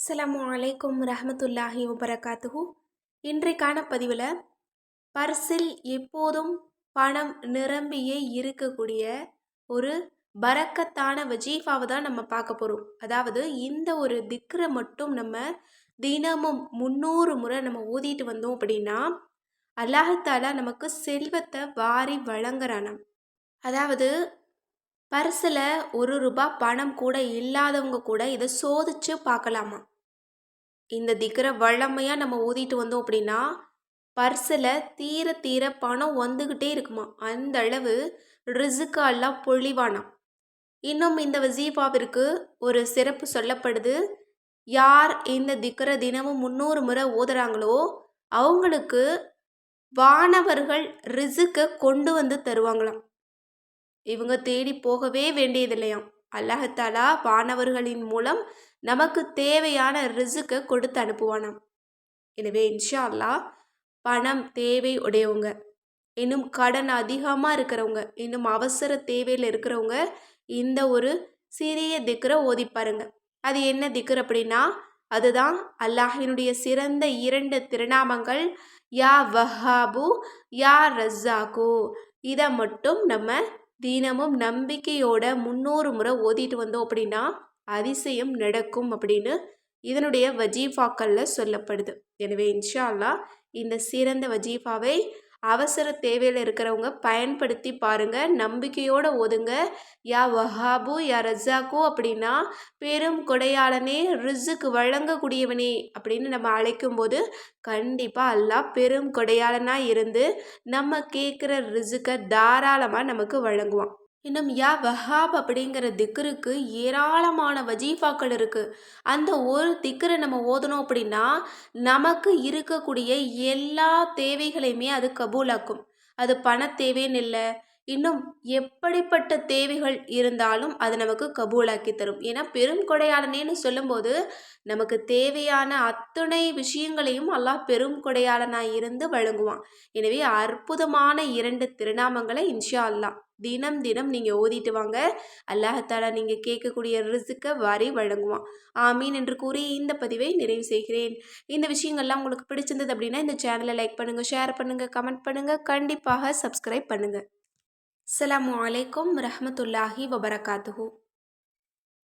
அஸ்ஸலாமு அலைக்கும் ரஹமத்துல்லாஹி வபரகாத்துஹு. இன்றைக்கான பதிவில் பர்சில் எப்போதும் பணம் நிரம்பியே இருக்கக்கூடிய ஒரு பரக்கத்தான வஜீஃபாவை தான் நம்ம பார்க்க போகிறோம். அதாவது இந்த ஒரு திக்ரை மட்டும் நம்ம தினமும் 300 முறை நம்ம ஓதிட்டு வந்தோம் அப்படின்னா அல்லாஹாலா நமக்கு செல்வத்தை வாரி வழங்குறானாம். அதாவது பர்சில் ₹1 பணம் கூட இல்லாதவங்க கூட இதை சோதிச்சு பார்க்கலாமா. இந்த திக்ரை வழமையாக நம்ம ஓதிட்டு வந்தோம் அப்படின்னா பர்சில் தீர தீர பணம் வந்துக்கிட்டே இருக்குமா. அந்த அளவு ரிசுக்கு எல்லாம் பொழிவானாம். இன்னும் இந்த வசீஃபாவிற்கு ஒரு சிறப்பு சொல்லப்படுது. யார் இந்த திக்ரை தினமும் 300 முறை ஓதுறாங்களோ அவங்களுக்கு வானவர்கள் ரிசுக்கை கொண்டு வந்து தருவாங்களாம். இவங்க தேடி போகவே வேண்டியதில்லையாம். அல்லாஹாலா வானவர்களின் மூலம் நமக்கு தேவையான ரிசுக்கை கொடுத்து அனுப்புவானாம். எனவே இன்ஷா அல்லாஹ் பணம் தேவை உடையவங்க, இன்னும் கடன் அதிகமாக இருக்கிறவங்க, இன்னும் அவசர தேவையில் இருக்கிறவங்க இந்த ஒரு சிறிய திக்ரை ஓதி பாருங்க. அது என்ன திக்ர் அப்படின்னா அதுதான் அல்லாஹினுடைய சிறந்த 2 திருநாமங்கள் யா வஹாபு யா ரஸாகு. இதை மட்டும் நம்ம தினமும் நம்பிக்கையோட 300 முறை ஓதிட்டு வந்தோம் அப்படின்னா அதிசயம் நடக்கும் அப்படின்னு இதனுடைய வஜீஃபாக்களில் சொல்லப்படுது. எனவே இன்ஷா அல்லாஹ் இந்த சிறந்த வஜீஃபாவை அவசர தேவையில் இருக்கிறவங்க பயன்படுத்தி பாருங்க. நம்பிக்கையோடு ஓதுங்க. யா வஹாபு யா ரஸாக்கு அப்படின்னா பெரும் கொடையாளனே ரிசுக்கு வழங்கக்கூடியவனே அப்படின்னு நம்ம அழைக்கும்போது கண்டிப்பாக அல்லாஹ் பெரும் கொடையாளனாக இருந்து நம்ம கேட்குற ரிசுக்கை தாராளமாக நமக்கு வழங்குவான். இன்னும் யா வஹாப் அப்படிங்கிற திக்ருக்கு ஏராளமான வஜீஃபாக்கள் இருக்குது. அந்த ஒரு திக்ரை நம்ம ஓதணும் அப்படின்னா நமக்கு இருக்கக்கூடிய எல்லா தேவைகளையுமே அது கபூலாக்கும். அது பண தேவைன்னு இல்லை, இன்னும் எப்படிப்பட்ட தேவைகள் இருந்தாலும் அது நமக்கு கபூலாக்கி தரும். ஏன்னா பெரும் கொடையாளனேன்னு சொல்லும்போது நமக்கு தேவையான அத்தனை விஷயங்களையும் அல்லாஹ் பெரும் கொடையாளனாக இருந்து வழங்குவான். எனவே அற்புதமான 2 திருநாமங்களை இன்ஷா அல்லாஹ் தினம் தினம் நீங்கள் ஓதிட்டு வாங்க. அல்லாஹாலா நீங்கள் கேட்கக்கூடிய ரிசுக்கை வாரி வழங்குவான். ஆமீன் என்று கூறி இந்த பதிவை நிறைவு செய்கிறேன். இந்த விஷயங்கள்லாம் உங்களுக்கு பிடிச்சிருந்தது அப்படின்னா இந்த சேனலை லைக் பண்ணுங்கள், ஷேர் பண்ணுங்கள், கமெண்ட் பண்ணுங்கள், கண்டிப்பாக சப்ஸ்கிரைப் பண்ணுங்கள். அஸ்ஸலாமு அலைக்கும் ரஹமத்துல்லாஹி வபரகாத்துஹு.